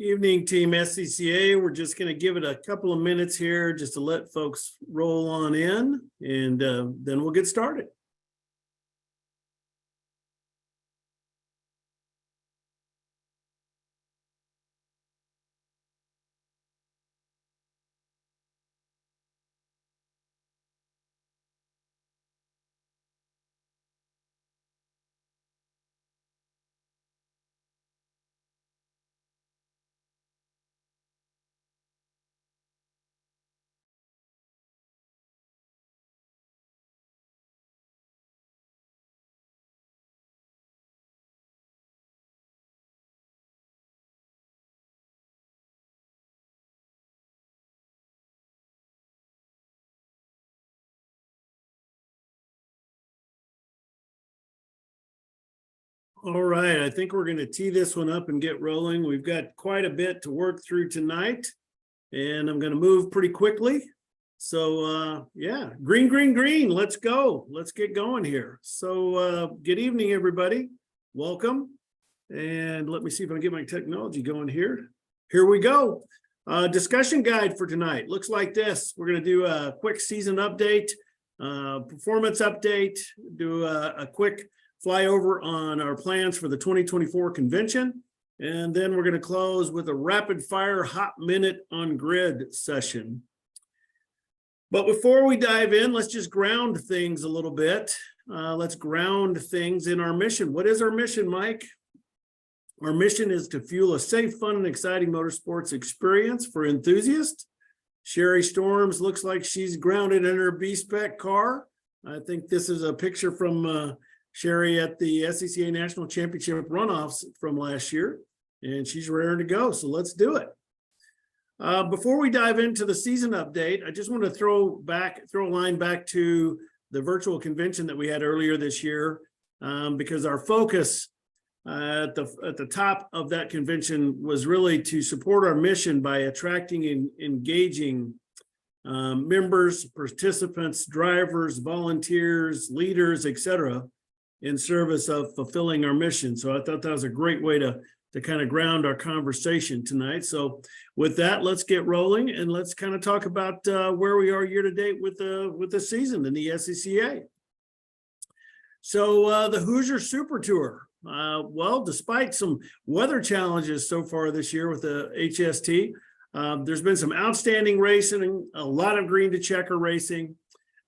Evening, Team SCCA. We're just going to give it a couple of minutes here just to let folks roll on in, and then we'll get started. All right, I think we're going to tee this one up and get rolling. We've got quite a bit to work through tonight, and I'm going to move pretty quickly. So yeah, green, let's go. Let's get going here. So good evening, everybody. Welcome. And let me see if I can get my technology going here. Here we go. Discussion guide for tonight looks like this. We're going to do a quick season update, performance update, do a quick flyover on our plans for the 2024 convention. And then we're going to close with a rapid fire hot minute on grid session. But before we dive in, let's just ground things a little bit. Let's ground things in our mission. What is our mission, Mike? Our mission is to fuel a safe, fun, and exciting motorsports experience for enthusiasts. Sherry Storms looks like she's grounded in her B-Spec car. I think this is a picture from Sherry at the SCCA National Championship runoffs from last year, and she's raring to go, so let's do it. Before we dive into the season update, I just want to throw a line back to the virtual convention that we had earlier this year, because our focus at the top of that convention was really to support our mission by attracting and engaging members, participants, drivers, volunteers, leaders, etc., in service of fulfilling our mission. So I thought that was a great way to kind of ground our conversation tonight. So with that, let's get rolling and let's kind of talk about where we are year to date with the season in the SCCA. So the Hoosier Super Tour. Well, despite some weather challenges so far this year with the HST, there's been some outstanding racing, a lot of green to checker racing.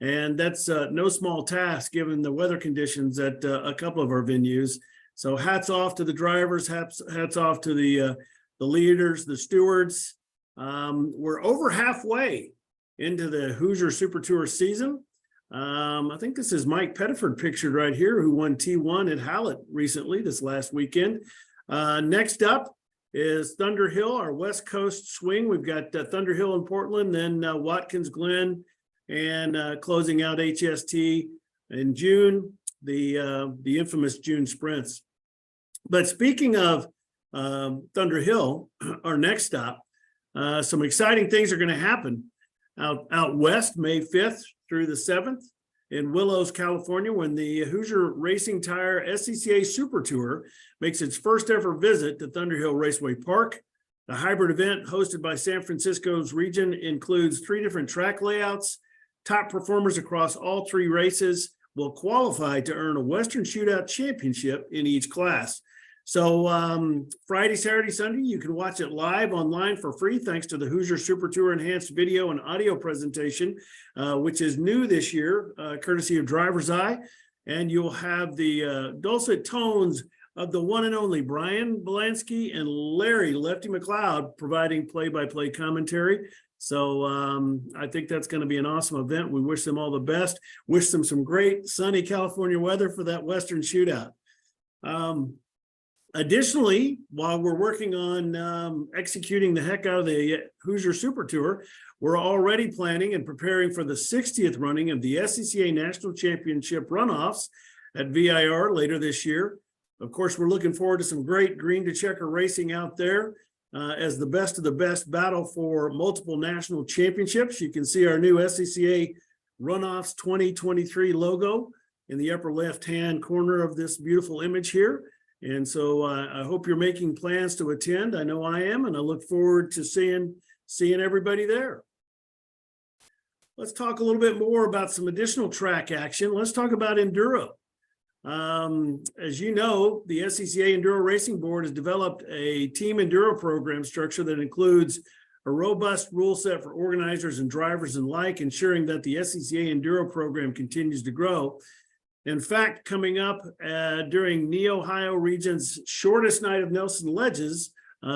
And that's no small task given the weather conditions at a couple of our venues. So hats off to the drivers, hats off to the leaders, the stewards. We're over halfway into the Hoosier Super Tour season. I think this is Mike Pettiford pictured right here, who won T1 at Hallett recently this last weekend. Next up is Thunder Hill, our West Coast swing. We've got Thunder Hill in Portland, then Watkins Glen, and closing out HST in June, the infamous June sprints. But speaking of Thunder Hill, our next stop, some exciting things are going to happen out west, May 5th through the 7th in Willows, California, when the Hoosier Racing Tire SCCA Super Tour makes its first ever visit to Thunder Hill Raceway Park. The hybrid event hosted by San Francisco's region includes 3 different track layouts. Top performers across all 3 races will qualify to earn a Western Shootout Championship in each class. So Friday, Saturday, Sunday, you can watch it live online for free thanks to the Hoosier Super Tour enhanced video and audio presentation, which is new this year, courtesy of Driver's Eye. And you'll have the dulcet tones of the one and only Brian Belansky and Larry Lefty McLeod providing play-by-play commentary. So I think that's going to be an awesome event. We wish them all the best. Wish them some great sunny California weather for that Western Shootout. Additionally, while we're working on executing the heck out of the Hoosier Super Tour, we're already planning and preparing for the 60th running of the SCCA National Championship runoffs at VIR later this year. Of course, we're looking forward to some great green to checker racing out there as the best of the best battle for multiple national championships. You can see our new SCCA Runoffs 2023 logo in the upper left-hand corner of this beautiful image here. And so I hope you're making plans to attend. I know I am, and I look forward to seeing everybody there. Let's talk a little bit more about some additional track action. Let's talk about enduro. As you know, the SCCA Enduro Racing Board has developed a team enduro program structure that includes a robust rule set for organizers and drivers alike, ensuring that the SCCA Enduro program continues to grow. In fact, coming up during NE-Ohio region's shortest night of Nelson Ledges,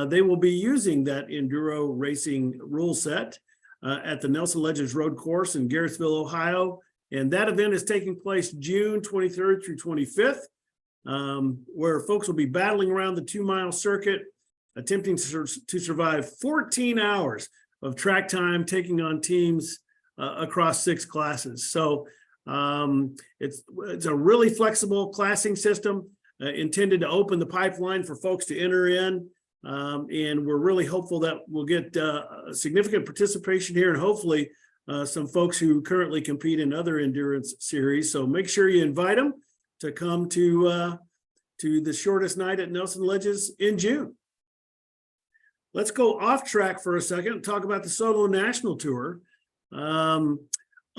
they will be using that enduro racing rule set at the Nelson Ledges Road Course in Garrettsville, Ohio. And that event is taking place June 23rd through 25th, where folks will be battling around the 2-mile circuit, attempting to survive 14 hours of track time, taking on teams across 6 classes. So it's a really flexible classing system intended to open the pipeline for folks to enter in. And we're really hopeful that we'll get significant participation here, and hopefully some folks who currently compete in other endurance series. So make sure you invite them to come to the shortest night at Nelson Ledges in June. Let's go off track for a second and talk about the Solo National Tour.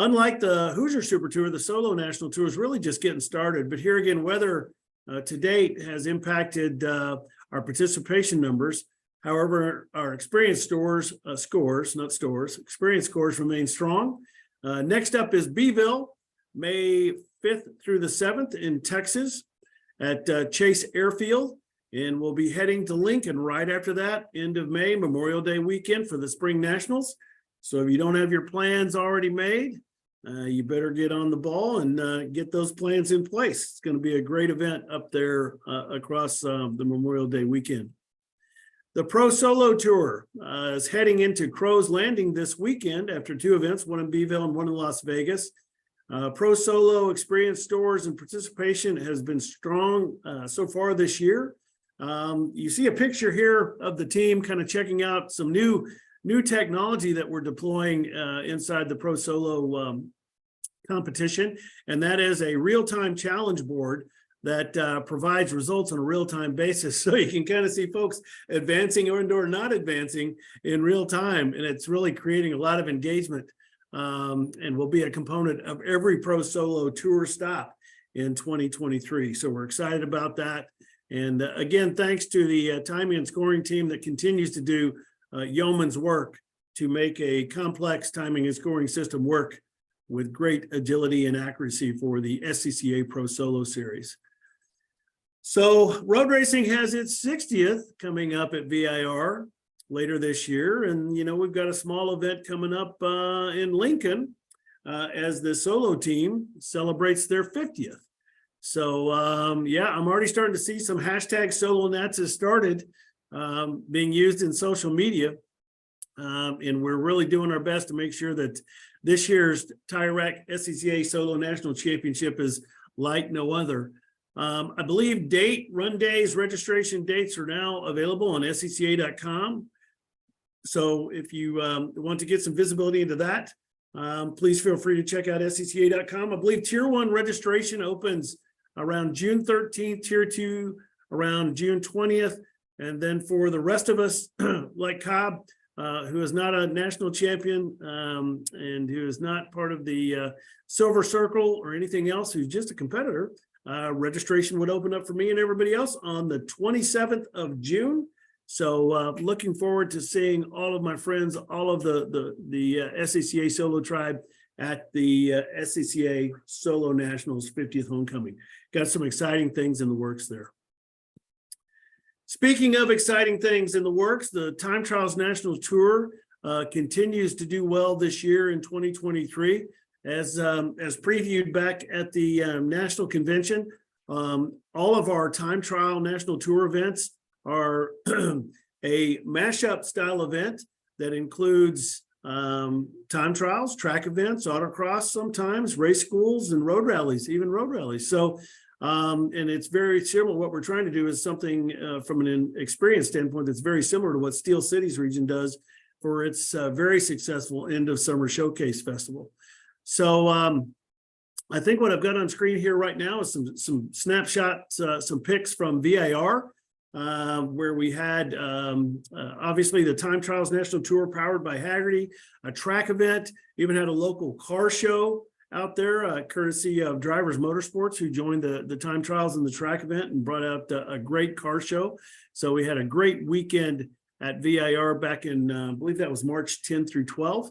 Unlike the Hoosier Super Tour, the Solo National Tour is really just getting started. But here again, weather to date has impacted our participation numbers. However, our experience experience scores remain strong. Next up is Beeville, May 5th through the 7th in Texas at Chase Airfield. And we'll be heading to Lincoln right after that, end of May, Memorial Day weekend for the Spring Nationals. So if you don't have your plans already made, you better get on the ball and get those plans in place. It's going to be a great event up there across the Memorial Day weekend. The Pro Solo Tour is heading into Crow's Landing this weekend after 2 events, one in Beeville and one in Las Vegas. Pro Solo experience stores and participation has been strong so far this year. You see a picture here of the team kind of checking out some new technology that we're deploying inside the Pro Solo competition, and that is a real-time challenge board that provides results on a real-time basis. So you can kind of see folks advancing or not advancing in real time. And it's really creating a lot of engagement and will be a component of every Pro Solo Tour stop in 2023. So we're excited about that. And again, thanks to the timing and scoring team that continues to do yeoman's work to make a complex timing and scoring system work with great agility and accuracy for the SCCA Pro Solo Series. So road racing has its 60th coming up at VIR later this year. And, you know, we've got a small event coming up in Lincoln as the solo team celebrates their 50th. So, yeah, I'm already starting to see some hashtag Solo Nats has started being used in social media. And we're really doing our best to make sure that this year's TIRAC SCCA Solo National Championship is like no other. I believe run days, registration dates are now available on scca.com. So if you want to get some visibility into that, please feel free to check out scca.com. I believe Tier 1 registration opens around June 13th, Tier 2 around June 20th. And then for the rest of us, like Cobb, who is not a national champion and who is not part of the Silver Circle or anything else, who's just a competitor, registration would open up for me and everybody else on the 27th of June. So looking forward to seeing all of my friends, all of the SCCA Solo Tribe at the SCCA Solo Nationals 50th Homecoming. Got some exciting things in the works there. Speaking of exciting things in the works, the Time Trials National Tour continues to do well this year in 2023. As previewed back at the National Convention, all of our Time Trial National Tour events are a mashup style event that includes time trials, track events, autocross sometimes, race schools, and road rallies, even road rallies. So, and it's very similar. What we're trying to do is something from an experience standpoint that's very similar to what Steel Cities region does for its very successful end of summer showcase festival. So I think what I've got on screen here right now is some snapshots, some pics from VIR, where we had obviously the Time Trials National Tour powered by Hagerty, a track event, even had a local car show out there, courtesy of Drivers Motorsports, who joined the Time Trials and the track event and brought out a great car show. So we had a great weekend at VIR back in, I believe that was March 10 through 12.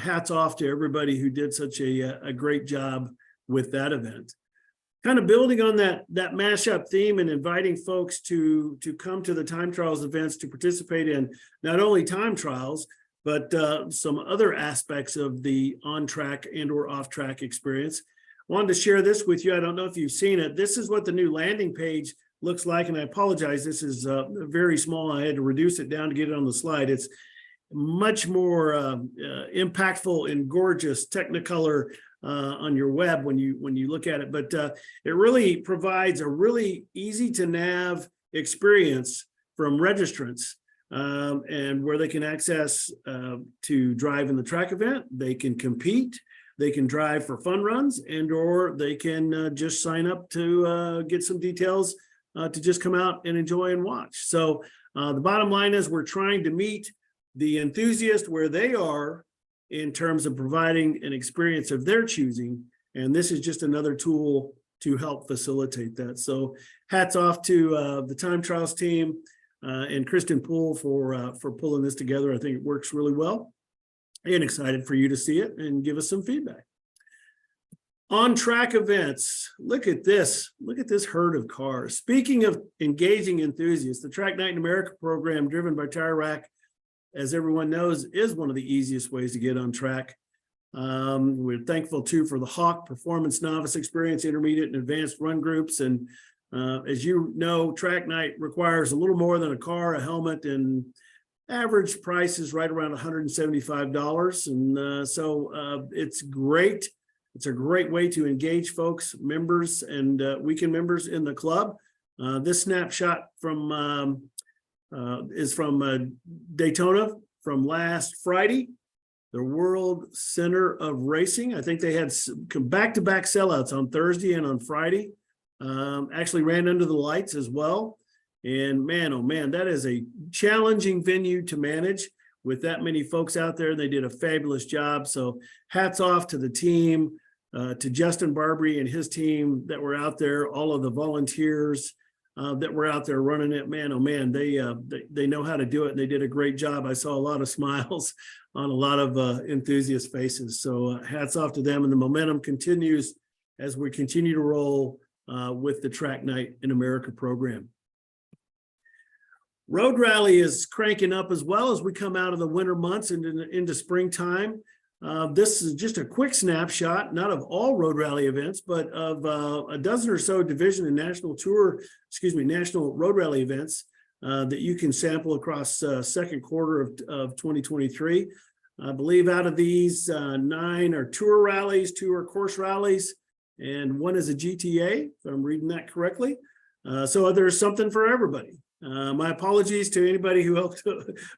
Hats off to everybody who did such a great job with that event. Kind of building on that mashup theme and inviting folks to come to the Time Trials events to participate in not only time trials, but some other aspects of the on-track and or off-track experience. Wanted to share this with you. I don't know if you've seen it. This is what the new landing page looks like, and I apologize, this is very small. I had to reduce it down to get it on the slide. It's much more impactful and gorgeous Technicolor on your web when you look at it, but it really provides a really easy to nav experience from registrants, and where they can access to drive in the track event. They can compete, they can drive for fun runs, and or they can just sign up to get some details to just come out and enjoy and watch. So the bottom line is we're trying to meet the enthusiast where they are in terms of providing an experience of their choosing. And this is just another tool to help facilitate that. So hats off to the Time Trials team and Kristen Poole for pulling this together. I think it works really well, and excited for you to see it and give us some feedback. On-track events, look at this herd of cars. Speaking of engaging enthusiasts, the Track Night in America program driven by Tire Rack, as everyone knows, is one of the easiest ways to get on track. We're thankful too for the Hawk Performance Novice Experience, Intermediate and Advanced Run Groups. And as you know, Track Night requires a little more than a car, a helmet, and average price is right around $175. And so it's great. It's a great way to engage folks, members, and weekend members in the club. This snapshot from is from Daytona from last Friday, the World Center of Racing. I think they had back-to-back sellouts on Thursday and on Friday. Actually ran under the lights as well. And man, oh man, that is a challenging venue to manage with that many folks out there. They did a fabulous job. So hats off to the team, to Justin Barbary and his team that were out there, all of the volunteers that were out there running it. Man, oh man, they know how to do it, and they did a great job. I saw a lot of smiles on a lot of enthusiast faces. So hats off to them, and the momentum continues as we continue to roll with the Track Night in America program. Road Rally is cranking up as well as we come out of the winter months and into springtime. This is just a quick snapshot, not of all Road Rally events, but of a dozen or so division and national Road Rally events that you can sample across second quarter of 2023. I believe out of these, 9 are tour rallies, 2 are course rallies, and 1 is a GTA, if I'm reading that correctly. So there's something for everybody. My apologies to anybody who helped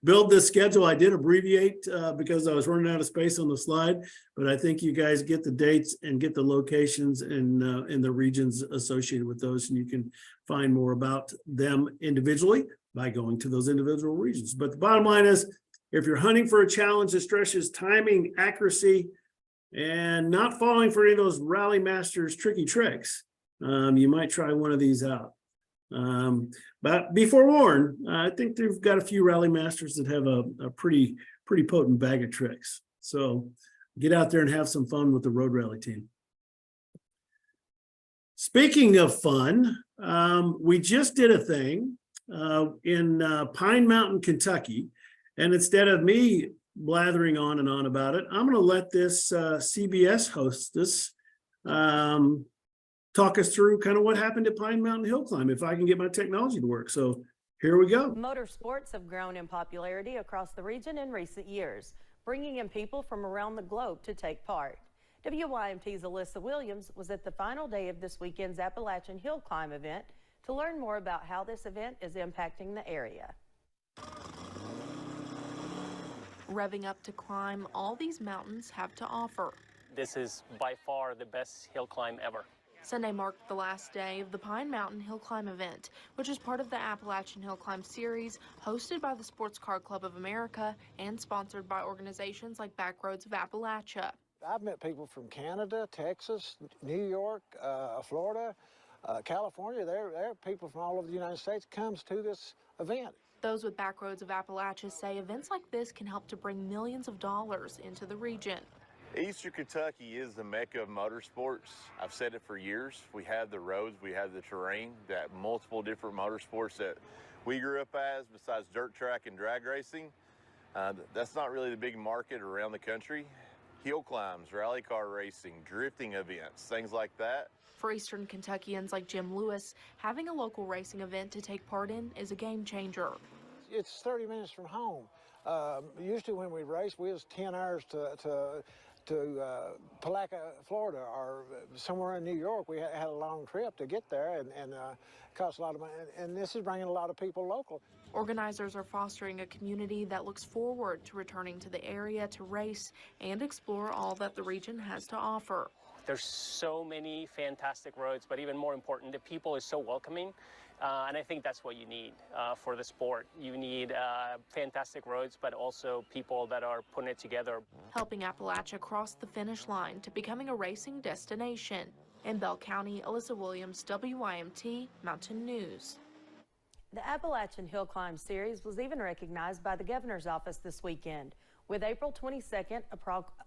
build this schedule. I did abbreviate because I was running out of space on the slide, but I think you guys get the dates and get the locations and the regions associated with those, and you can find more about them individually by going to those individual regions. But the bottom line is, if you're hunting for a challenge that stretches timing, accuracy, and not falling for any of those Rally Masters tricky tricks, you might try one of these out. But be forewarned, I think they've got a few Rally Masters that have a pretty potent bag of tricks. So get out there and have some fun with the Road Rally team. Speaking of fun, we just did a thing in Pine Mountain, Kentucky. And instead of me blathering on and on about it, I'm going to let this CBS hostess talk us through kind of what happened at Pine Mountain Hill Climb, if I can get my technology to work. So here we go. Motorsports have grown in popularity across the region in recent years, bringing in people from around the globe to take part. WYMT's Alyssa Williams was at the final day of this weekend's Appalachian Hill Climb event to learn more about how this event is impacting the area. Revving up to climb all these mountains have to offer. this is by far the best hill climb ever. Sunday marked the last day of the Pine Mountain Hill Climb event, which is part of the Appalachian Hill Climb series hosted by the Sports Car Club of America and sponsored by organizations like Backroads of Appalachia. I've met people from Canada, Texas, New York, Florida, California. There are people from all over the United States comes to this event. Those with Backroads of Appalachia say events like this can help to bring millions of dollars into the region. Eastern Kentucky is the mecca of motorsports. I've said it for years. We have the roads, we have the terrain, that multiple different motorsports that we grew up as, besides dirt track and drag racing. That's not really the big market around the country. Hill climbs, rally car racing, drifting events, things like that. For Eastern Kentuckians like Jim Lewis, having a local racing event to take part in is a game changer. It's 30 minutes from home. Usually when we race, we was 10 hours to Palatka, Florida, or somewhere in New York. We had a long trip to get there, and it cost a lot of money. And this is bringing a lot of people local. Organizers are fostering a community that looks forward to returning to the area to race and explore all that the region has to offer. There's so many fantastic roads, but even more important, the people is so welcoming. And I think that's what you need for the sport. You need fantastic roads, but also people that are putting it together. Helping Appalachia cross the finish line to becoming a racing destination. In Bell County, Alyssa Williams, WYMT Mountain News. The Appalachian Hill Climb Series was even recognized by the governor's office this weekend, with April 22nd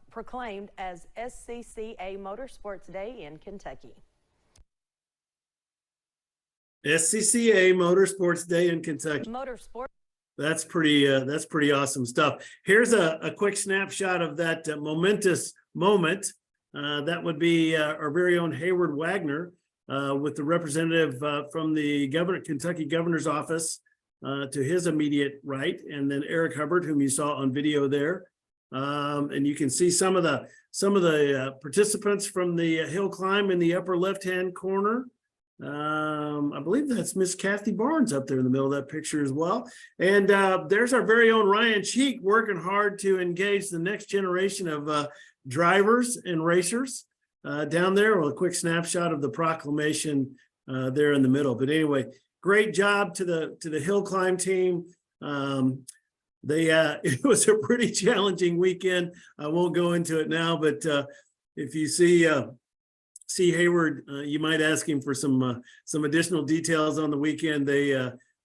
proclaimed as SCCA Motorsports Day in Kentucky. SCCA Motorsports Day in Kentucky. Motorsport. That's pretty awesome stuff. Here's a quick snapshot of that momentous moment. That would be our very own Hayward Wagner with the representative from the Kentucky governor's office to his immediate right, and then Eric Hubbard, whom you saw on video there. And you can see some of the participants from the hill climb in the upper left-hand corner. I believe that's Miss Kathy Barnes up there in the middle of that picture as well. And there's our very own Ryan Cheek working hard to engage the next generation of drivers and racers down there. Well, a quick snapshot of the proclamation there in the middle. But anyway, great job to the hill climb team. It was a pretty challenging weekend. I won't go into it now, but if you see Hayward, you might ask him for some additional details on the weekend. They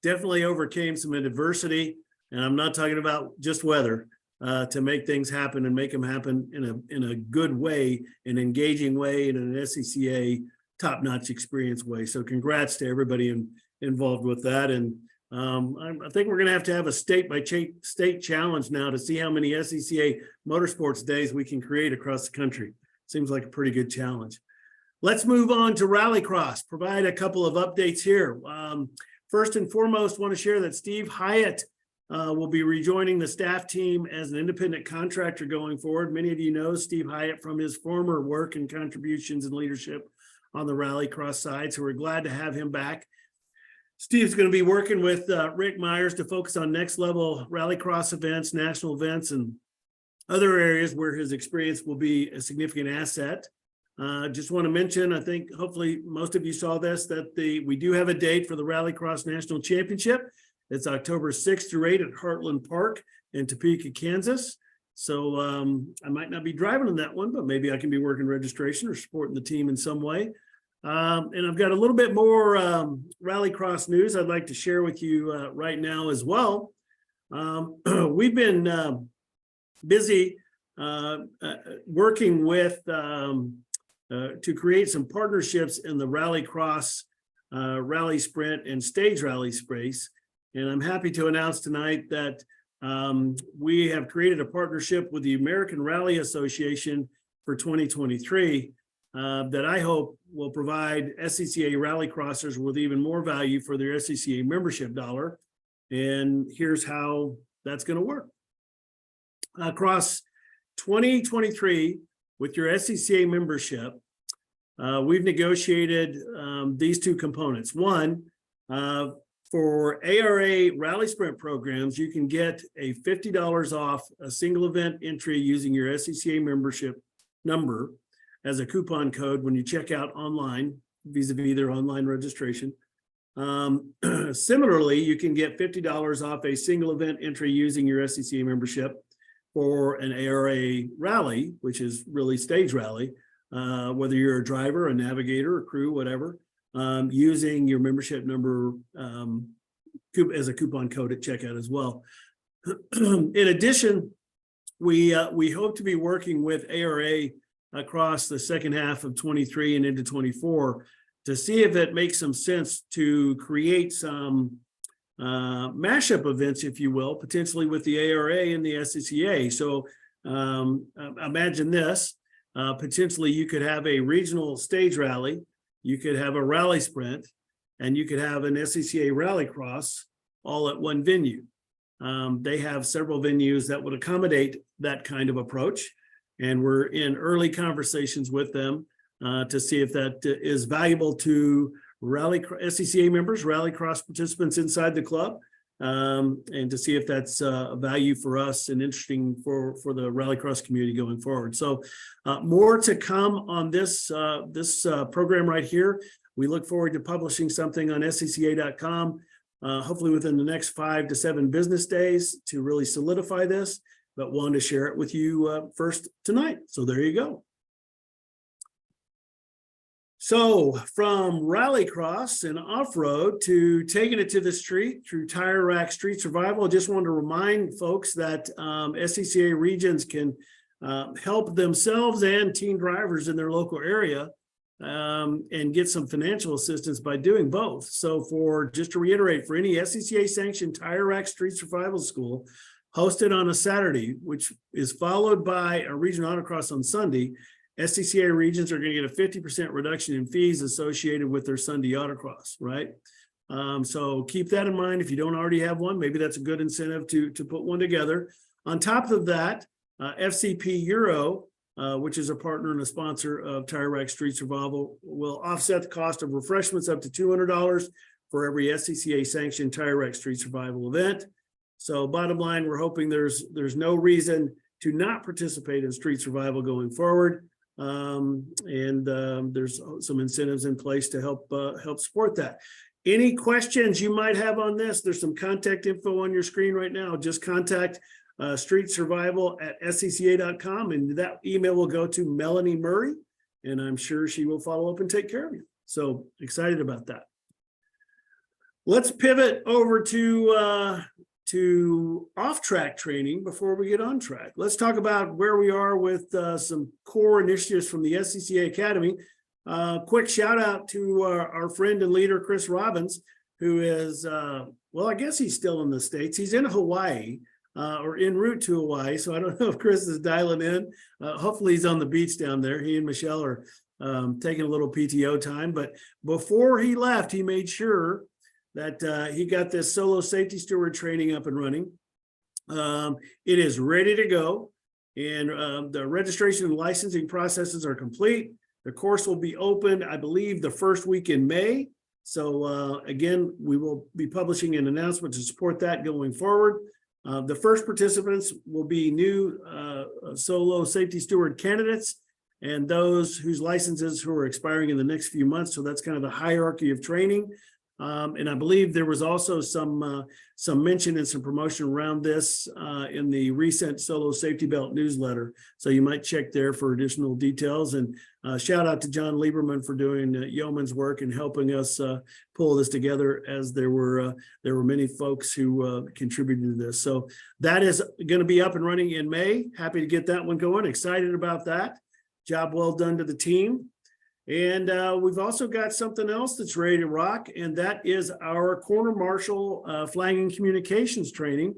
definitely overcame some adversity, and I'm not talking about just weather, to make things happen and make them happen in a good way, an engaging way, in an SCCA top-notch experience way. So congrats to everybody involved with that. And I think we're going to have a state challenge now to see how many SCCA motorsports days we can create across the country. Seems like a pretty good challenge. Let's move on to Rallycross, provide a couple of updates here. First and foremost, want to share that Steve Hyatt will be rejoining the staff team as an independent contractor going forward. Many of you know Steve Hyatt from his former work and contributions and leadership on the Rallycross side, so we're glad to have him back. Steve's going to be working with Rick Myers to focus on next level Rallycross events, national events, and other areas where his experience will be a significant asset. Just want to mention, I think hopefully most of you saw this, that we do have a date for the Rallycross National Championship. It's October 6th through 8th at Heartland Park in Topeka, Kansas. So I might not be driving in that one, but maybe I can be working registration or supporting the team in some way. And I've got a little bit more Rallycross news I'd like to share with you right now as well. We've been busy working with to create some partnerships in the Rallycross, rally sprint, and stage rally space. And I'm happy to announce tonight that we have created a partnership with the American Rally Association for 2023 that I hope will provide SCCA Rallycrossers with even more value for their SCCA membership dollar. And here's how that's going to work. Across 2023, with your SCCA membership, we've negotiated these two components. One, for ARA Rally Sprint programs, you can get a $50 off a single event entry using your SCCA membership number as a coupon code when you check out online vis-a-vis their online registration. Similarly, you can get $50 off a single event entry using your SCCA membership for an ARA rally, which is really stage rally, whether you're a driver, a navigator, a crew, whatever, using your membership number as a coupon code at checkout as well. In addition, we hope to be working with ARA across the second half of 23 and into 24 to see if it makes some sense to create some mashup events, if you will, potentially with the ARA and the SCCA. So imagine this, potentially you could have a regional stage rally, you could have a rally sprint, and you could have an SCCA rallycross all at one venue. They have several venues that would accommodate that kind of approach. And we're in early conversations with them to see if that is valuable to SCCA members, rallycross participants inside the club, and to see if that's a value for us and interesting for the rallycross community going forward. So more to come on this program right here. We look forward to publishing something on scca.com, hopefully within the next 5 to 7 business days to really solidify this, but wanted to share it with you first tonight. So there you go. So from rallycross and off-road to taking it to the street through Tire Rack Street Survival, I just wanted to remind folks that SCCA regions can help themselves and teen drivers in their local area and get some financial assistance by doing both. So just to reiterate, for any SCCA sanctioned Tire Rack Street Survival School hosted on a Saturday, which is followed by a regional autocross on Sunday, SCCA regions are going to get a 50% reduction in fees associated with their Sunday autocross, right? So keep that in mind. If you don't already have one, maybe that's a good incentive to put one together. On top of that, FCP Euro, which is a partner and a sponsor of Tire Rack Street Survival, will offset the cost of refreshments up to $200 for every SCCA sanctioned Tire Rack Street Survival event. So bottom line, we're hoping there's no reason to not participate in street survival going forward. There's some incentives in place to help support that. Any questions you might have on this, there's some contact info on your screen right now. Just contact streetsurvival@scca.com, and that email will go to Melanie Murray, and I'm sure she will follow up and take care of you. So excited about that. Let's pivot over to off-track training before we get on track. Let's talk about where we are with some core initiatives from the SCCA Academy. Quick shout out to our friend and leader, Chris Robbins, who is, well, I guess he's still in the States. He's in Hawaii or en route to Hawaii. So I don't know if Chris is dialing in. Hopefully he's on the beach down there. He and Michelle are taking a little PTO time. But before he left, he made sure that he got this solo safety steward training up and running. It is ready to go, and the registration and licensing processes are complete. The course will be open, I believe, the first week in May. So again, we will be publishing an announcement to support that going forward. The first participants will be new solo safety steward candidates and those whose licenses who are expiring in the next few months. So that's kind of the hierarchy of training. And I believe there was also some mention and some promotion around this in the recent Solo Safety Belt newsletter. So you might check there for additional details. And shout out to John Lieberman for doing yeoman's work and helping us pull this together, as there were many folks who contributed to this. So that is going to be up and running in May. Happy to get that one going. Excited about that. Job well done to the team. And we've also got something else that's ready to rock, and that is our Corner Marshal flagging communications training.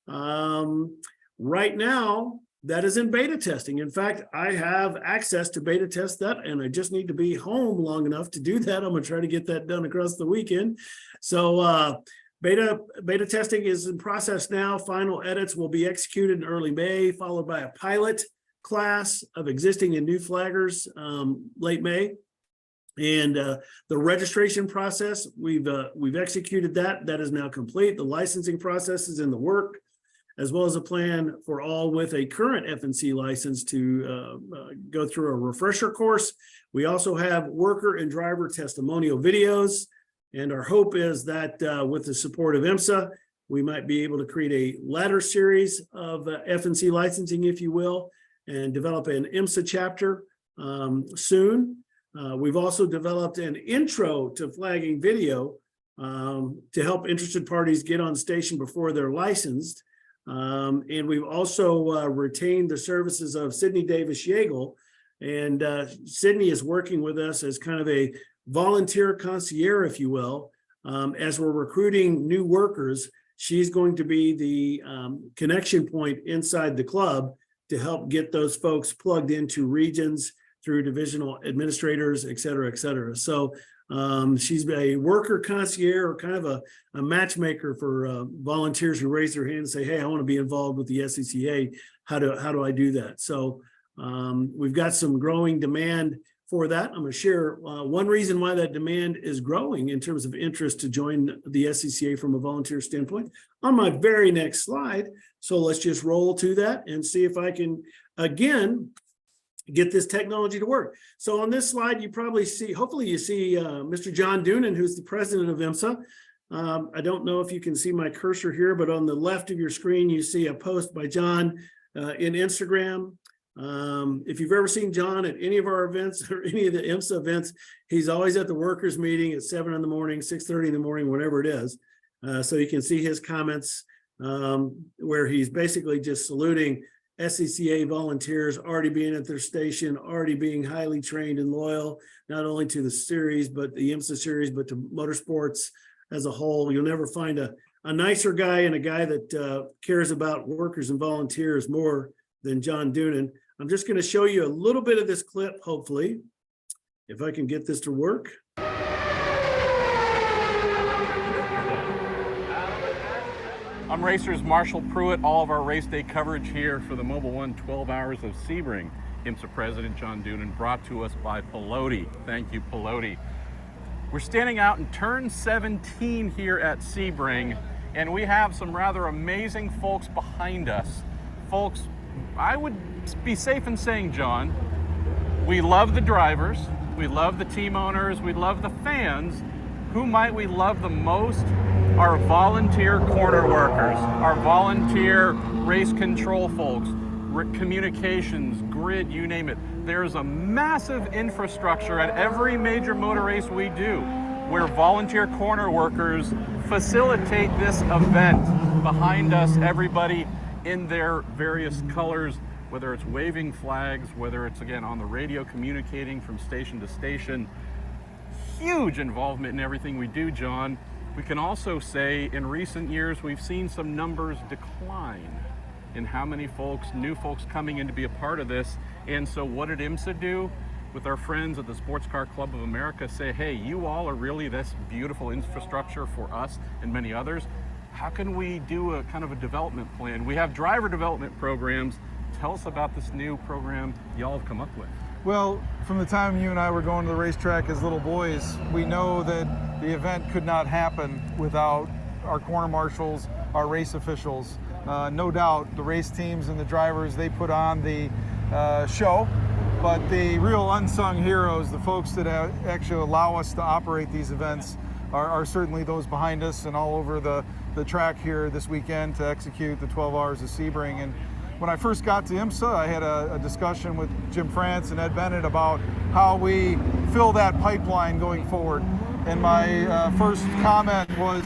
Right now, that is in beta testing. In fact, I have access to beta test that, and I just need to be home long enough to do that. I'm going to try to get that done across the weekend. So beta testing is in process now. Final edits will be executed in early May, followed by a pilot class of existing and new flaggers late May. And the registration process, we've executed that. That is now complete. The licensing process is in the work. as well as a plan for all with a current FNC license to go through a refresher course. We also have worker and driver testimonial videos. And our hope is that with the support of IMSA, we might be able to create a ladder series of FNC licensing, if you will, and develop an IMSA chapter soon. We've also developed an intro to flagging video to help interested parties get on station before they're licensed. And we've also retained the services of Sydney Davis-Yeagle. And Sydney is working with us as kind of a volunteer concierge, if you will. As we're recruiting new workers, she's going to be the connection point inside the club to help get those folks plugged into regions through divisional administrators, et cetera, et cetera. So she's a worker concierge, or kind of a matchmaker for volunteers who raise their hand and say, hey, I want to be involved with the SCCA. How do I do that? So we've got some growing demand for that. I'm going to share one reason why that demand is growing in terms of interest to join the SCCA from a volunteer standpoint on my very next slide. So let's just roll to that and see if I can, again, get this technology to work. So on this slide, you probably see, hopefully you see Mr. John Doonan, who's the president of IMSA. I don't know if you can see my cursor here, but on the left of your screen, you see a post by John in Instagram. If you've ever seen John at any of our events or any of the IMSA events, he's always at the workers meeting at 7 in the morning, 6:30 in the morning, whatever it is. So you can see his comments where he's basically just saluting SCCA volunteers already being at their station, already being highly trained and loyal, not only to the series, but the IMSA series, but to motorsports as a whole. You'll never find a nicer guy and a guy that cares about workers and volunteers more than John Doonan. I'm just going to show you a little bit of this clip, hopefully, if I can get this to work. I'm Racers Marshall Pruitt. All of our race day coverage here for the Mobil 1 12 Hours of Sebring. IMSA President John Doonan, brought to us by Pelote. Thank you, Pelote. We're standing out in turn 17 here at Sebring, and we have some rather amazing folks behind us. Folks, I would be safe in saying, John, we love the drivers, we love the team owners, we love the fans. Who might we love the most? Our volunteer corner workers, our volunteer race control folks, communications, grid, you name it. There's a massive infrastructure at every major motor race we do where volunteer corner workers facilitate this event. Behind us, everybody in their various colors, whether it's waving flags, whether it's, again, on the radio communicating from station to station. Huge involvement in everything we do, John. We can also say in recent years, we've seen some numbers decline in how many folks, new folks coming in to be a part of this. And so what did IMSA do with our friends at the Sports Car Club of America? Say, hey, you all are really this beautiful infrastructure for us and many others. How can we do a kind of a development plan? We have driver development programs. Tell us about this new program y'all have come up with. Well, from the time you and I were going to the racetrack as little boys, we know that the event could not happen without our corner marshals, our race officials. No doubt the race teams and the drivers, they put on the show, but the real unsung heroes, the folks that actually allow us to operate these events, are certainly those behind us and all over the track here this weekend to execute the 12 Hours of Sebring. And when I first got to IMSA, I had a discussion with Jim France and Ed Bennett about how we fill that pipeline going forward. And my first comment was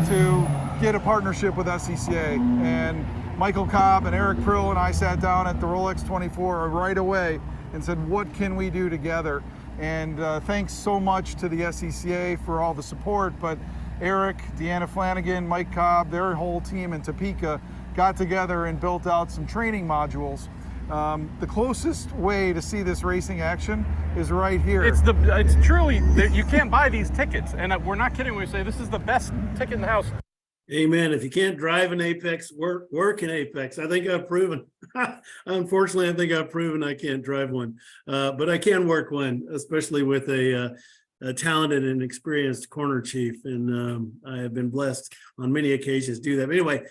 to get a partnership with SCCA. And Michael Cobb and Eric Prill and I sat down at the Rolex 24 right away and said, what can we do together? And thanks so much to the SCCA for all the support, but Eric, Deanna Flanagan, Mike Cobb, their whole team in Topeka got together and built out some training modules. The closest way to see this racing action is right here. It's truly, you can't buy these tickets, and we're not kidding when we say this is the best ticket in the house. Amen. If you can't drive an Apex, work in Apex. I think I've proven. Unfortunately, I think I've proven I can't drive one, but I can work one, especially with a talented and experienced corner chief. And I have been blessed on many occasions to do that. But anyway,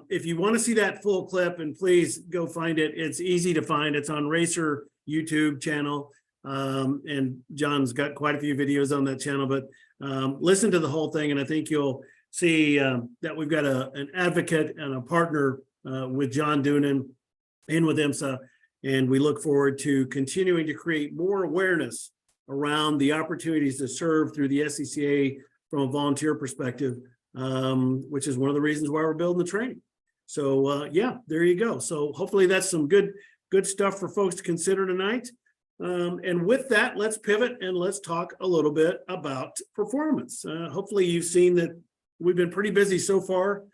if you want to see that full clip, and please go find it. It's easy to find. It's on Racer YouTube channel. And John's got quite a few videos on that channel, but listen to the whole thing. And I think you'll see that we've got an advocate and a partner with John Doonan and with IMSA. And we look forward to continuing to create more awareness around the opportunities to serve through the SCCA from a volunteer perspective, which is one of the reasons why we're building the training. So yeah, there you go. So hopefully that's some good stuff for folks to consider tonight. And with that, let's pivot and let's talk a little bit about performance. Hopefully you've seen that we've been pretty busy so far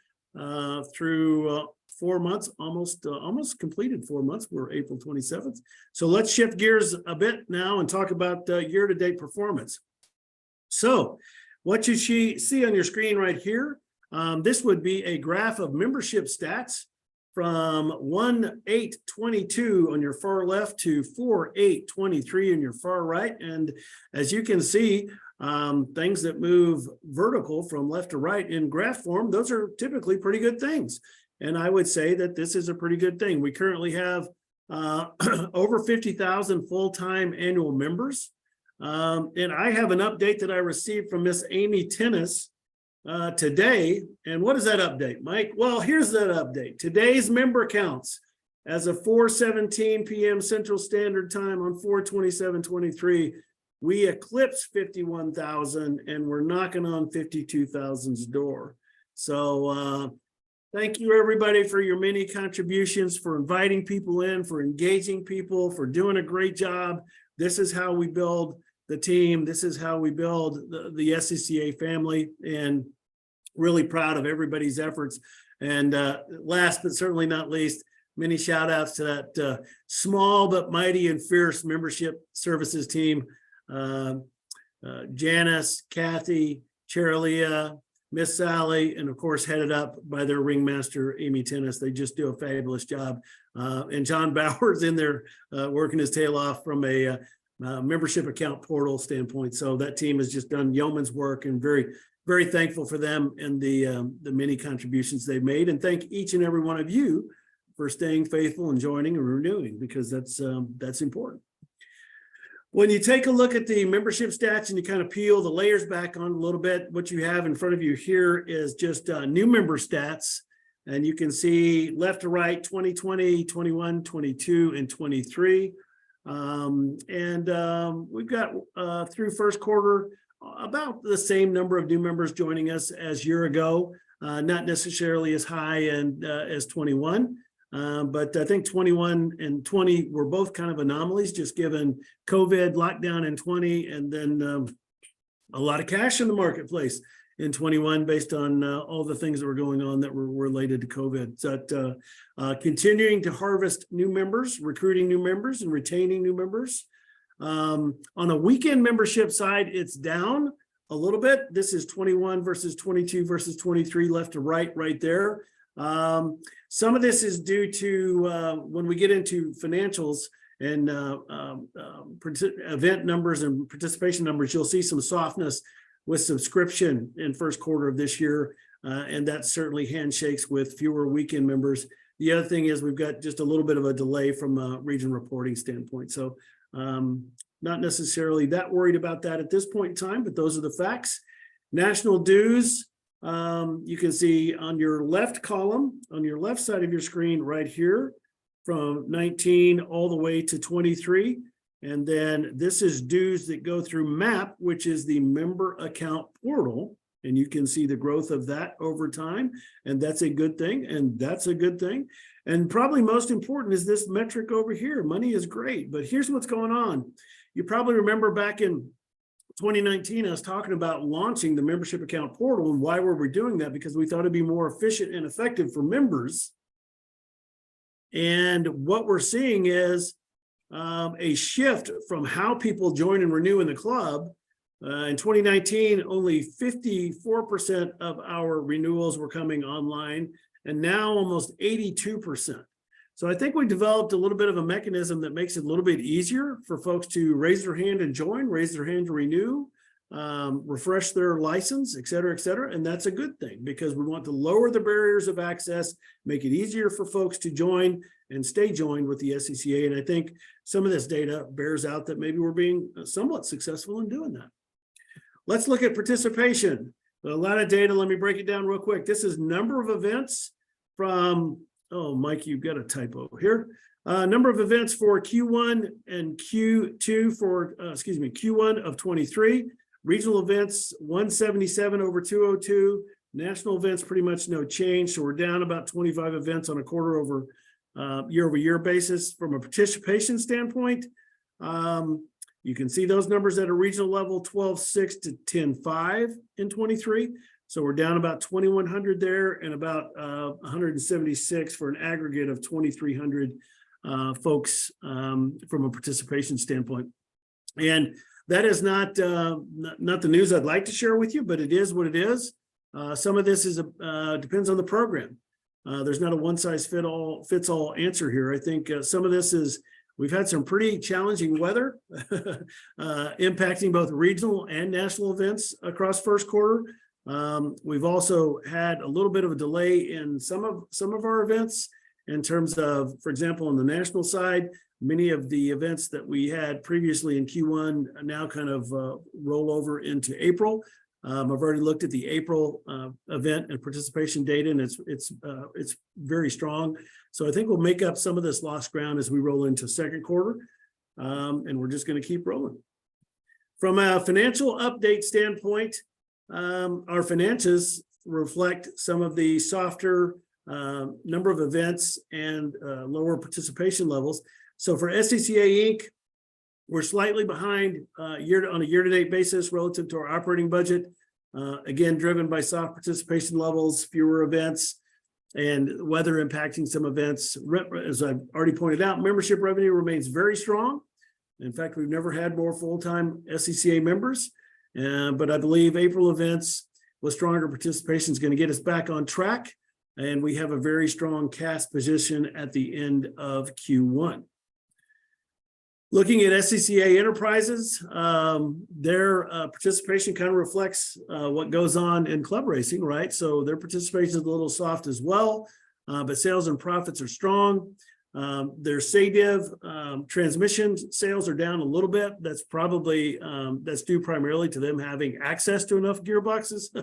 through 4 months, almost completed 4 months. We're April 27th. So let's shift gears a bit now and talk about year-to-date performance. So what you see on your screen right here, this would be a graph of membership stats from 1/8/22 on your far left to 4/8/23 on your far right. And as you can see, things that move vertical from left to right in graph form, those are typically pretty good things. And I would say that this is a pretty good thing. We currently have over 50,000 full-time annual members. And I have an update that I received from Miss Amy Tennis today. And what is that update, Mike? Well, here's that update. Today's member counts as of 4:17 p.m. Central Standard Time on 4/27/23, we eclipsed 51,000 and we're knocking on 52,000's door. So thank you everybody for your many contributions, for inviting people in, for engaging people, for doing a great job. This is how we build the team. This is how we build the SCCA family, and really proud of everybody's efforts. And last but certainly not least, many shout outs to that small but mighty and fierce membership services team. Janice, Kathy, Cherilia, Miss Sally, and of course headed up by their ringmaster, Amy Tennis. They just do a fabulous job. And John Bauer's in there working his tail off from a membership account portal standpoint. So that team has just done yeoman's work, and very, very thankful for them and the many contributions they've made. And thank each and every one of you for staying faithful and joining and renewing, because that's important. When you take a look at the membership stats and you kind of peel the layers back on a little bit, what you have in front of you here is just new member stats. And you can see left to right, 2020, 21, 22, and 23. We've got through first quarter about the same number of new members joining us as year ago, not necessarily as high and as 21. But I think 21 and 20 were both kind of anomalies, just given COVID lockdown in 20, and then a lot of cash in the marketplace in 21 based on all the things that were going on that were related to COVID. So continuing to harvest new members, recruiting new members, and retaining new members. On a weekend membership side, it's down a little bit. This is 21 versus 22 versus 23, left to right there. Some of this is due to when we get into financials and event numbers and participation numbers, you'll see some softness with subscription in first quarter of this year. And that certainly handshakes with fewer weekend members. The other thing is we've got just a little bit of a delay from a region reporting standpoint. So not necessarily that worried about that at this point in time, but those are the facts. National dues. You can see on your left column, on your left side of your screen right here, from 19 all the way to 23. And then this is dues that go through MAP, which is the member account portal. And you can see the growth of that over time. And that's a good thing. And that's a good thing. And probably most important is this metric over here. Money is great, but here's what's going on. You probably remember back in 2019, I was talking about launching the membership account portal. And why were we doing that? Because we thought it'd be more efficient and effective for members. And what we're seeing is a shift from how people join and renew in the club. In 2019, only 54% of our renewals were coming online, and now almost 82%. So I think we developed a little bit of a mechanism that makes it a little bit easier for folks to raise their hand and join, raise their hand to renew, refresh their license, et cetera, and that's a good thing because we want to lower the barriers of access, make it easier for folks to join and stay joined with the SCCA. And I think some of this data bears out that maybe we're being somewhat successful in doing that. Let's look at participation. A lot of data. Let me break it down real quick. This is number of events from, oh, Mike, you've got a typo here. Number of events for Q1 and Q2 for, Q1 of 23. Regional events, 177 over 202. National events, pretty much no change. So we're down about 25 events on a quarter over year-over-year basis. From a participation standpoint, you can see those numbers at a regional level, 12.6 to 10.5 in 23. So we're down about 2,100 there and about 176 for an aggregate of 2,300 folks from a participation standpoint. And that is not the news I'd like to share with you, but it is what it is. Some of this is depends on the program. There's not a one size fits all answer here. I think some of this is we've had some pretty challenging weather impacting both regional and national events across first quarter. We've also had a little bit of a delay in some of our events in terms of, for example, on the national side, many of the events that we had previously in Q1 now kind of roll over into April. I've already looked at the April event and participation data, and it's very strong. So I think we'll make up some of this lost ground as we roll into second quarter, and we're just going to keep rolling. From a financial update standpoint, our finances reflect some of the softer number of events and lower participation levels. So for SCCA Inc., we're slightly behind on a year-to-date basis relative to our operating budget. Again, driven by soft participation levels, fewer events, and weather impacting some events. As I've already pointed out, membership revenue remains very strong. In fact, we've never had more full-time SCCA members. But I believe April events with stronger participation is going to get us back on track. And we have a very strong cash position at the end of Q1. Looking at SCCA Enterprises, their participation kind of reflects what goes on in club racing, right? So their participation is a little soft as well, but sales and profits are strong. Their SADIV transmission sales are down a little bit. That's probably that's due primarily to them having access to enough gearboxes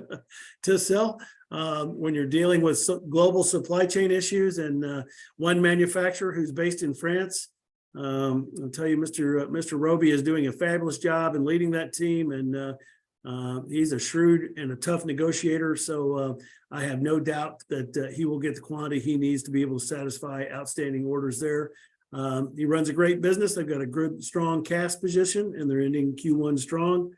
to sell. When you're dealing with global supply chain issues and one manufacturer who's based in France, I'll tell you, Mr. Roby is doing a fabulous job in leading that team, and he's a shrewd and a tough negotiator. So I have no doubt that he will get the quantity he needs to be able to satisfy outstanding orders there. He runs a great business. They've got a good, strong cash position, and they're ending Q1 strong.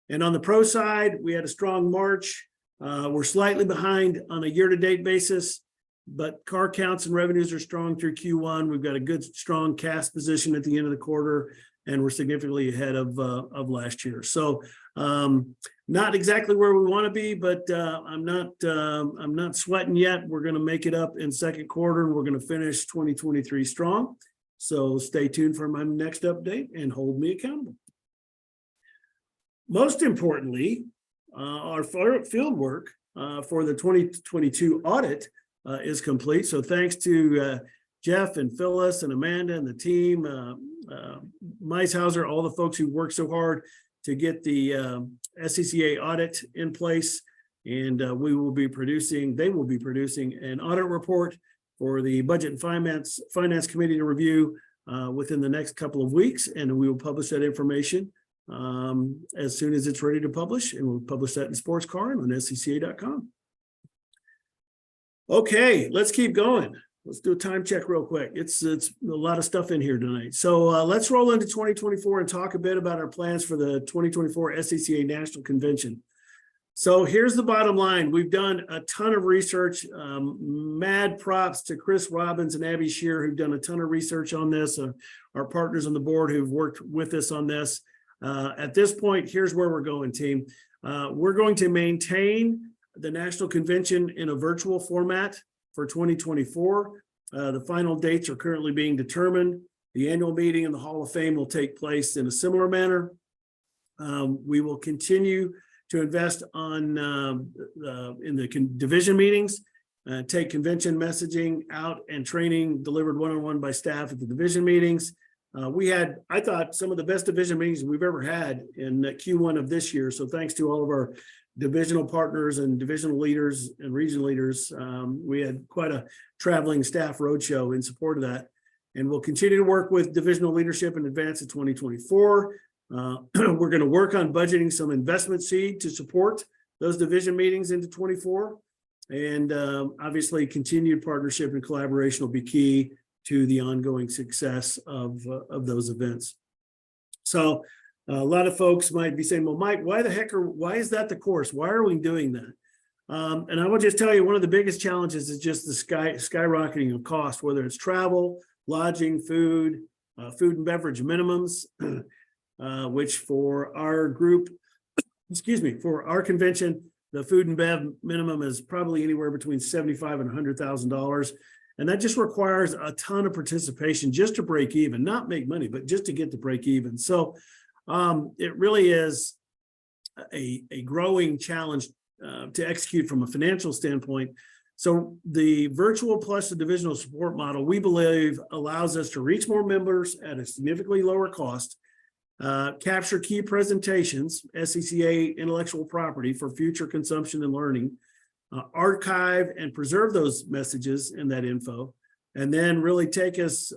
And on the pro side, we had a strong March. We're slightly behind on a year-to-date basis, but car counts and revenues are strong through Q1. We've got a good, strong cash position at the end of the quarter, and we're significantly ahead of last year. So not exactly where we want to be, but I'm not sweating yet. We're going to make it up in second quarter, and we're going to finish 2023 strong. So stay tuned for my next update and hold me accountable. Most importantly, our field work for the 2022 audit is complete. So thanks to Jeff and Phyllis and Amanda and the team, Meishauser, all the folks who worked so hard to get the SCCA audit in place. And they will be producing an audit report for the Budget and Finance Committee to review within the next couple of weeks. And we will publish that information as soon as it's ready to publish, and we'll publish that in Sports Car and on scca.com. Okay, let's keep going. Let's do a time check real quick. It's a lot of stuff in here tonight. So let's roll into 2024 and talk a bit about our plans for the 2024 SCCA National Convention. So here's the bottom line. We've done a ton of research. Mad props to Chris Robbins and Abby Shear, who've done a ton of research on this, our partners on the board who've worked with us on this. At this point, here's where we're going, team. We're going to maintain the National Convention in a virtual format for 2024. The final dates are currently being determined. The annual meeting in the Hall of Fame will take place in a similar manner. We will continue to invest on in the division meetings, take convention messaging out and training delivered one-on-one by staff at the division meetings. We had, I thought, some of the best division meetings we've ever had in Q1 of this year. So thanks to all of our divisional partners and divisional leaders and region leaders. We had quite a traveling staff roadshow in support of that. And we'll continue to work with divisional leadership in advance of 2024. We're going to work on budgeting some investment seed to support those division meetings into 24. And obviously continued partnership and collaboration will be key to the ongoing success of those events. So a lot of folks might be saying, well, Mike, why is that the course? Why are we doing that? And I will just tell you, one of the biggest challenges is just the skyrocketing of cost, whether it's travel, lodging, food and beverage minimums, which for our group, for our convention, the food and bev minimum is probably anywhere between $75,000 and $100,000. And that just requires a ton of participation just to break even, not make money, but just to get to break even. So it really is a growing challenge to execute from a financial standpoint. So the virtual plus the divisional support model, we believe, allows us to reach more members at a significantly lower cost, capture key presentations, SCCA intellectual property for future consumption and learning, archive and preserve those messages and that info, and then really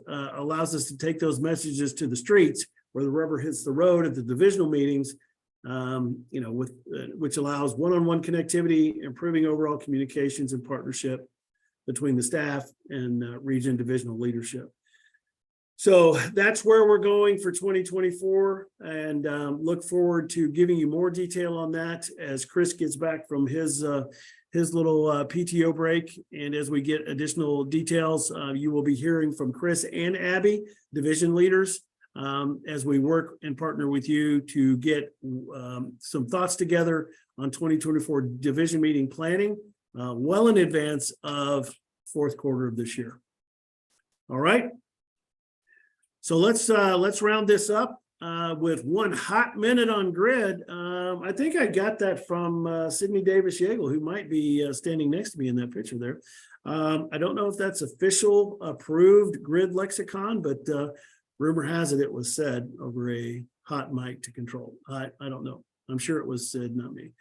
allows us to take those messages to the streets where the rubber hits the road at the divisional meetings, which allows one-on-one connectivity, improving overall communications and partnership between the staff and region divisional leadership. So that's where we're going for 2024, and look forward to giving you more detail on that as Chris gets back from his little PTO break. And as we get additional details, you will be hearing from Chris and Abby, division leaders, as we work and partner with you to get some thoughts together on 2024 division meeting planning well in advance of fourth quarter of this year. All right. So let's round this up with one hot minute on grid. I think I got that from Sydney Davis Yeagle, who might be standing next to me in that picture there. I don't know if that's official approved grid lexicon, but rumor has it was said over a hot mic to control. I don't know. I'm sure it was said, not me.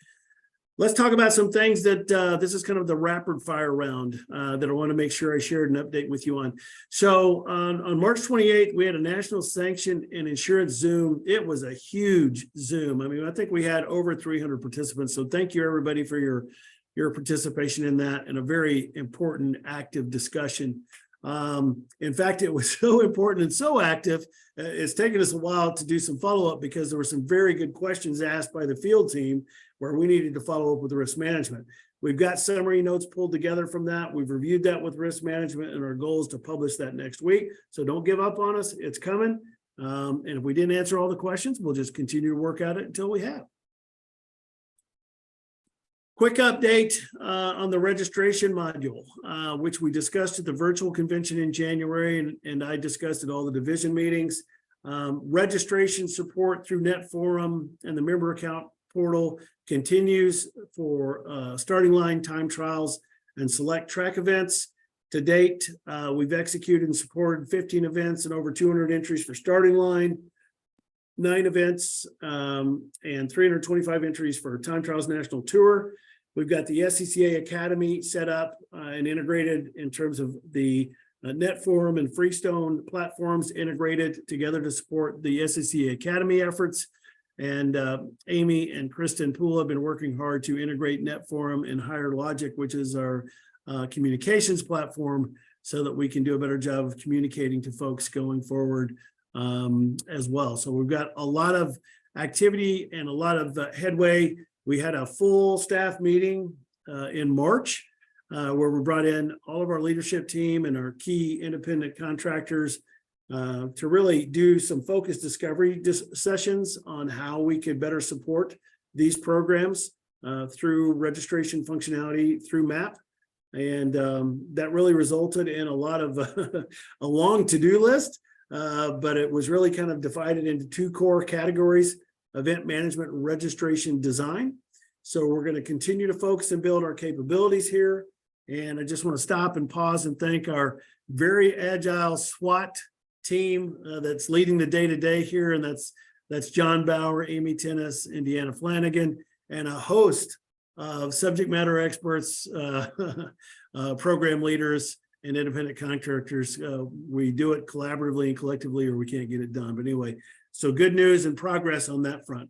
Let's talk about some things that this is kind of the rapid fire round that I want to make sure I shared an update with you on. So on March 28th, we had a national sanction and insurance Zoom. It was a huge Zoom. I mean, I think we had over 300 participants. So thank you everybody for your participation in that, and a very important active discussion. In fact, it was so important and so active, it's taken us a while to do some follow-up because there were some very good questions asked by the field team where we needed to follow up with the risk management. We've got summary notes pulled together from that. We've reviewed that with risk management, and our goal is to publish that next week. So don't give up on us. It's coming. And if we didn't answer all the questions, we'll just continue to work at it until we have. Quick update on the registration module, which we discussed at the virtual convention in January, and I discussed at all the division meetings. Registration support through NetForum and the member account portal continues for starting line, time trials, and select track events. To date, we've executed and supported 15 events and over 200 entries for starting line, 9 events, and 325 entries for Time Trials National Tour. We've got the SCCA Academy set up and integrated in terms of the NetForum and Freestone platforms integrated together to support the SCCA Academy efforts. And Amy and Kristen Poole have been working hard to integrate NetForum and Higher Logic, which is our communications platform, so that we can do a better job of communicating to folks going forward as well. So we've got a lot of activity and a lot of headway. We had a full staff meeting in March where we brought in all of our leadership team and our key independent contractors to really do some focused discovery sessions on how we could better support these programs through registration functionality through MAP. And that really resulted in a lot of a long to-do list, but it was really kind of divided into 2 core categories. event management registration design. So we're going to continue to focus and build our capabilities here. And I just want to stop and pause and thank our very agile SWAT team that's leading the day-to-day here. And that's John Bauer, Amy Tennis, Indiana Flanagan, and a host of subject matter experts, program leaders, and independent contractors. We do it collaboratively and collectively, or we can't get it done. But anyway, so good news and progress on that front.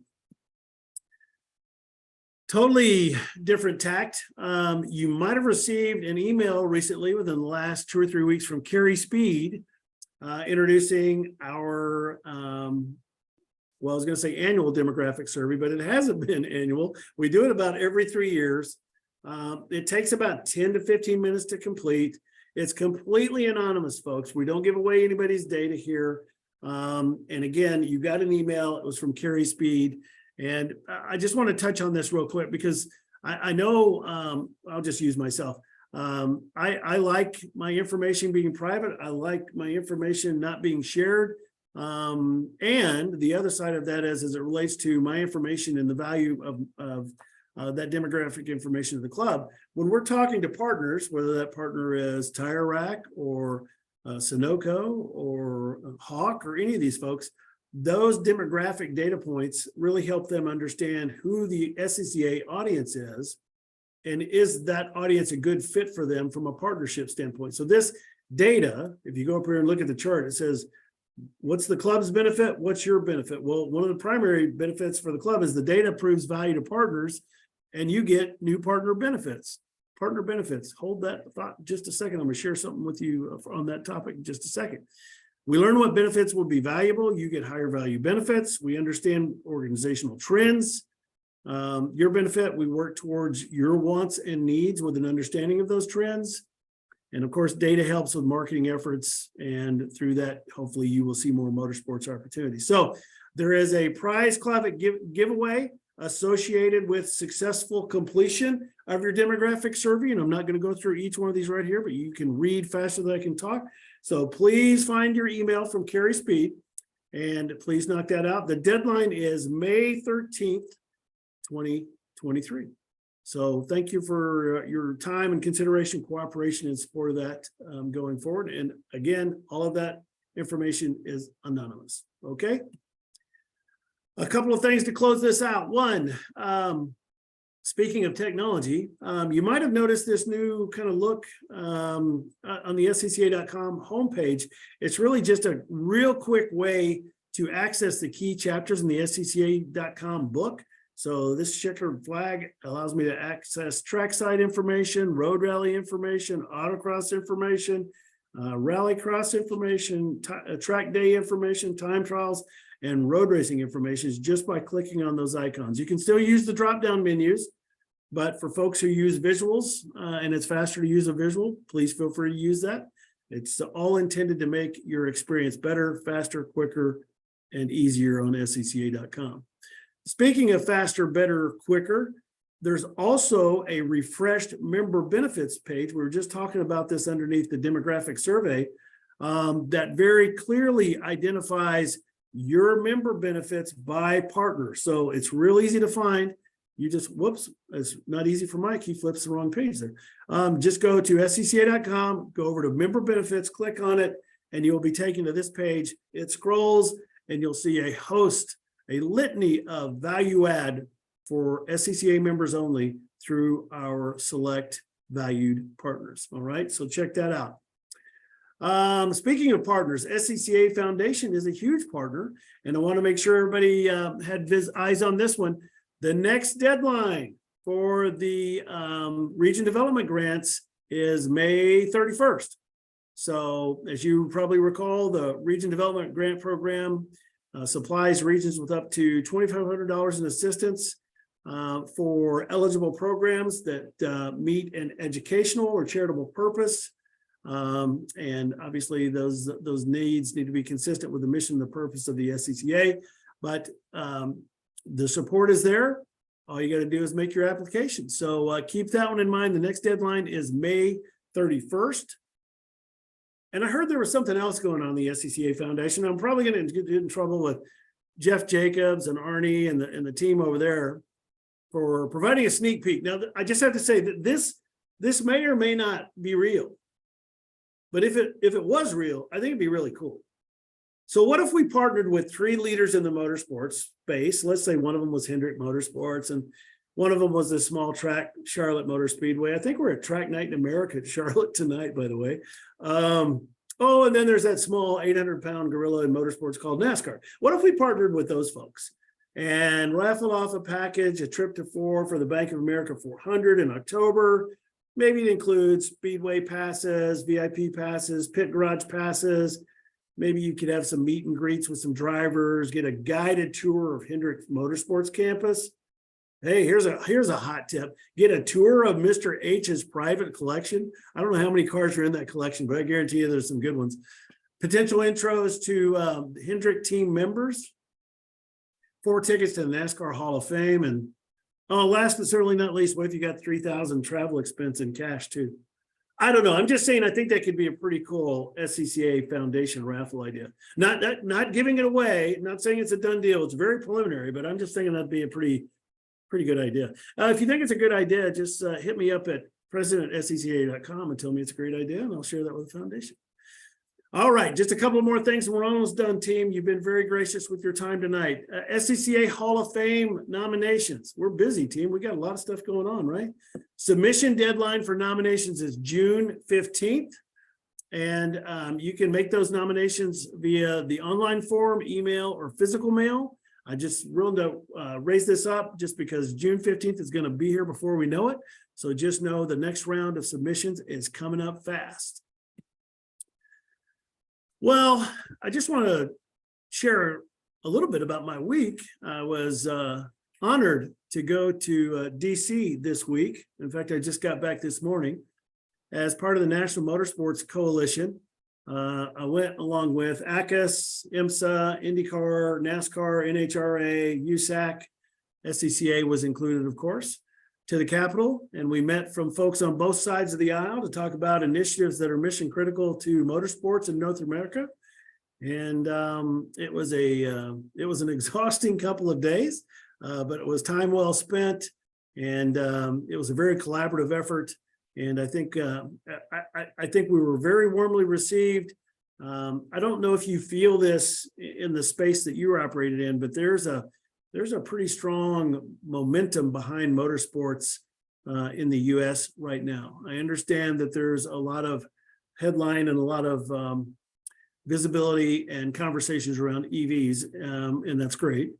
Totally different tact. You might have received an email recently within the last 2 or 3 weeks from Carrie Speed, introducing our, well, I was going to say annual demographic survey, but it hasn't been annual. We do it about every 3 years. It takes about 10 to 15 minutes to complete. It's completely anonymous, folks. We don't give away anybody's data here. And again, you got an email. It was from Carrie Speed. And I just want to touch on this real quick because I know, I'll just use myself. I like my information being private. I like my information not being shared. And the other side of that is, as it relates to my information and the value of that demographic information of the club, when we're talking to partners, whether that partner is Tire Rack or Sunoco or Hawk or any of these folks, those demographic data points really help them understand who the SCCA audience is, and is that audience a good fit for them from a partnership standpoint. So this data, if you go up here and look at the chart, it says, what's the club's benefit? What's your benefit? Well, one of the primary benefits for the club is the data proves value to partners, and you get new partner benefits. Partner benefits. Hold that thought just a second. I'm going to share something with you on that topic in just a second. We learn what benefits will be valuable. You get higher value benefits. We understand organizational trends. Your benefit, we work towards your wants and needs with an understanding of those trends. And of course, data helps with marketing efforts. And through that, hopefully you will see more motorsports opportunities. So there is a prize Clavic giveaway associated with successful completion of your demographic survey. And I'm not going to go through each one of these right here, but you can read faster than I can talk. So please find your email from Carrie Speed and please knock that out. The deadline is May 13th, 2023. So thank you for your time and consideration, cooperation, and support of that going forward. And again, all of that information is anonymous. Okay. A couple of things to close this out. One, speaking of technology, you might have noticed this new kind of look on the SCCA.com homepage. It's really just a real quick way to access the key chapters in the SCCA.com book. So this checkered flag allows me to access trackside information, road rally information, autocross information, rallycross information, track day information, time trials, and road racing information just by clicking on those icons. You can still use the drop-down menus, but for folks who use visuals and it's faster to use a visual, please feel free to use that. It's all intended to make your experience better, faster, quicker, and easier on SCCA.com. Speaking of faster, better, quicker, there's also a refreshed member benefits page. We were just talking about this underneath the demographic survey that very clearly identifies your member benefits by partner. So it's real easy to find. You just, whoops, it's not easy for Mike. He flips the wrong page there. Just go to SCCA.com, go over to member benefits, click on it, and you'll be taken to this page. It scrolls and you'll see a litany of value add for SCCA members only through our select valued partners. All right, so check that out. Speaking of partners, SCCA Foundation is a huge partner, and I want to make sure everybody had eyes on this one. The next deadline for the region development grants is May 31st. So as you probably recall, the region development grant program supplies regions with up to $2,500 in assistance for eligible programs that meet an educational or charitable purpose. And obviously those needs need to be consistent with the mission and the purpose of the SCCA, but the support is there. All you got to do is make your application. So keep that one in mind. The next deadline is May 31st. And I heard there was something else going on in the SCCA Foundation. I'm probably going to get in trouble with Jeff Jacobs and Arnie and the team over there for providing a sneak peek. Now, I just have to say that this may or may not be real, but if it was real, I think it'd be really cool. So what if we partnered with 3 leaders in the motorsports space? Let's say one of them was Hendrick Motorsports and one of them was the small track Charlotte Motor Speedway. I think we're at Track Night in America at Charlotte tonight, by the way. And then there's that small 800-pound gorilla in motorsports called NASCAR. What if we partnered with those folks and raffled off a package, a trip to 4 for the Bank of America 400 in October? Maybe it includes speedway passes, VIP passes, pit garage passes. Maybe you could have some meet and greets with some drivers, get a guided tour of Hendrick Motorsports campus. Hey, here's a hot tip. Get a tour of Mr. H's private collection. I don't know how many cars are in that collection, but I guarantee you there's some good ones. Potential intros to Hendrick team members. 4 tickets to the NASCAR Hall of Fame. And last but certainly not least, what if you got $3,000 travel expense in cash too? I don't know. I'm just saying I think that could be a pretty cool SCCA Foundation raffle idea. Not giving it away, not saying it's a done deal. It's very preliminary, but I'm just thinking that'd be a pretty good idea. If you think it's a good idea, just hit me up at president@scca.com and tell me it's a great idea, and I'll share that with the foundation. All right, just a couple more things, and we're almost done, team. You've been very gracious with your time tonight. SCCA Hall of Fame nominations. We're busy, team. We got a lot of stuff going on, right? Submission deadline for nominations is June 15th. And you can make those nominations via the online form, email, or physical mail. I just wanted to raise this up just because June 15th is going to be here before we know it. So just know the next round of submissions is coming up fast. Well, I just want to share a little bit about my week. I was honored to go to DC this week. In fact, I just got back this morning as part of the National Motorsports Coalition. I went along with ACUS, IMSA, IndyCar, NASCAR, NHRA, USAC, SCCA was included, of course, to the Capitol. And we met from folks on both sides of the aisle to talk about initiatives that are mission critical to motorsports in North America. And it was an exhausting couple of days, but it was time well spent. And it was a very collaborative effort. And I think we were very warmly received. I don't know if you feel this in the space that you were operated in, but there's a pretty strong momentum behind motorsports in the U.S. right now. I understand that there's a lot of headline and a lot of visibility and conversations around EVs, and that's great.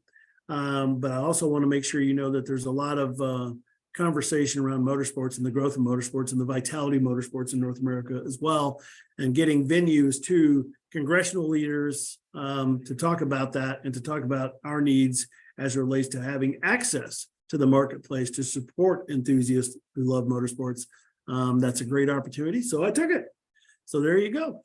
But I also want to make sure you know that there's a lot of conversation around motorsports and the growth of motorsports and the vitality of motorsports in North America as well, and getting venues to congressional leaders to talk about that and to talk about our needs as it relates to having access to the marketplace to support enthusiasts who love motorsports. That's a great opportunity, so I took it. So there you go.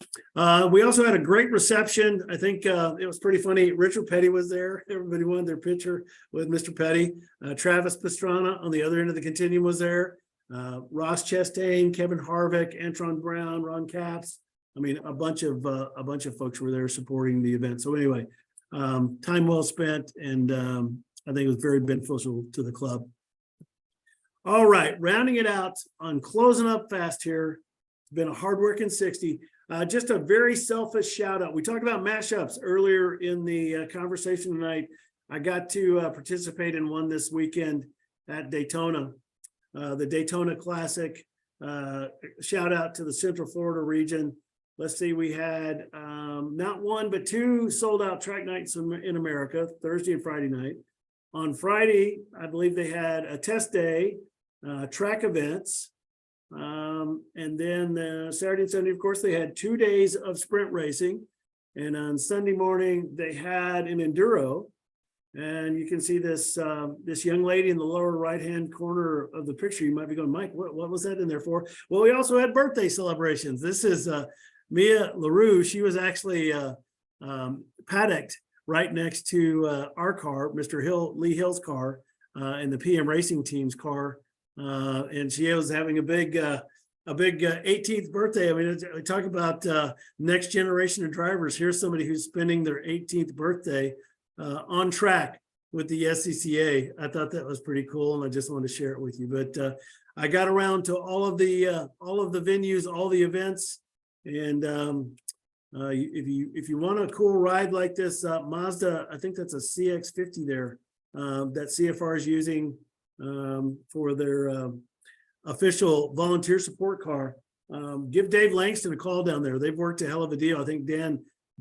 We also had a great reception. I think it was pretty funny. Richard Petty was there. Everybody wanted their picture with Mr. Petty. Travis Pastrana on the other end of the continuum was there. Ross Chastain, Kevin Harvick, Antron Brown, Ron Capps. I mean, a bunch of folks were there supporting the event. So anyway, time well spent, and I think it was very beneficial to the club. All right, rounding it out on closing up fast here. Been a hardworking 60. Just a very selfish shout out. We talked about mashups earlier in the conversation tonight. I got to participate in one this weekend at Daytona, the Daytona Classic. Shout out to the Central Florida region. Let's see, we had not one, but 2 sold out track nights in America, Thursday and Friday night. On Friday, I believe they had a test day, track events. And then Saturday and Sunday, of course, they had 2 days of sprint racing. And on Sunday morning, they had an enduro. And you can see this this young lady in the lower right-hand corner of the picture. You might be going, Mike, what was that in there for? Well, we also had birthday celebrations. This is Mia LaRue. She was actually paddocked right next to our car, Mr. Lee Hill's car, and the PM Racing team's car. And she was having a big 18th birthday. I mean, we talk about next generation of drivers. Here's somebody who's spending their 18th birthday on track with the SCCA. I thought that was pretty cool, and I just wanted to share it with you. But I got around to all of the venues, all the events, and if you want a cool ride like this, Mazda, I think that's a CX-50 there that CFR is using for their official volunteer support car. Give Dave Langston a call down there. They've worked a hell of a deal. I think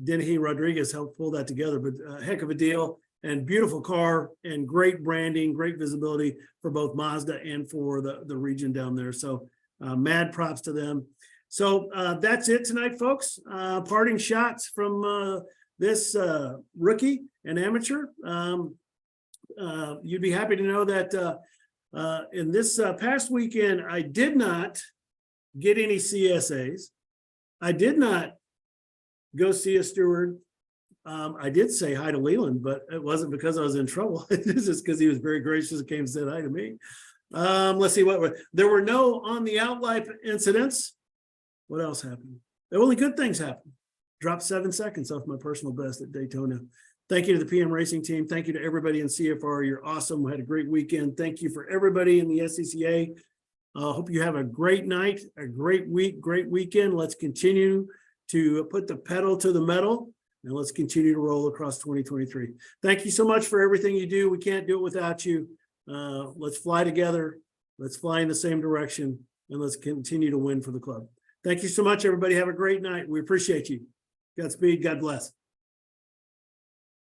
Dennehy Rodriguez helped pull that together, but a heck of a deal and beautiful car and great branding, great visibility for both Mazda and for the region down there. So mad props to them. So that's it tonight, folks. Parting shots from this rookie and amateur. You'd be happy to know that in this past weekend, I did not get any CSAs. I did not go see a steward. I did say hi to Leland, but it wasn't because I was in trouble. It's just because he was very gracious and came and said hi to me. Let's see there were no on the out life incidents. What else happened? Only good things happened. Dropped 7 seconds off my personal best at Daytona. Thank you to the PM Racing team. Thank you to everybody in CFR. You're awesome. We had a great weekend. Thank you for everybody in the SCCA. Hope you have a great night, a great week, great weekend. Let's continue to put the pedal to the metal, and let's continue to roll across 2023. Thank you so much for everything you do. We can't do it without you. Let's fly together. Let's fly in the same direction, and let's continue to win for the club. Thank you so much, everybody. Have a great night. We appreciate you. Godspeed. God bless.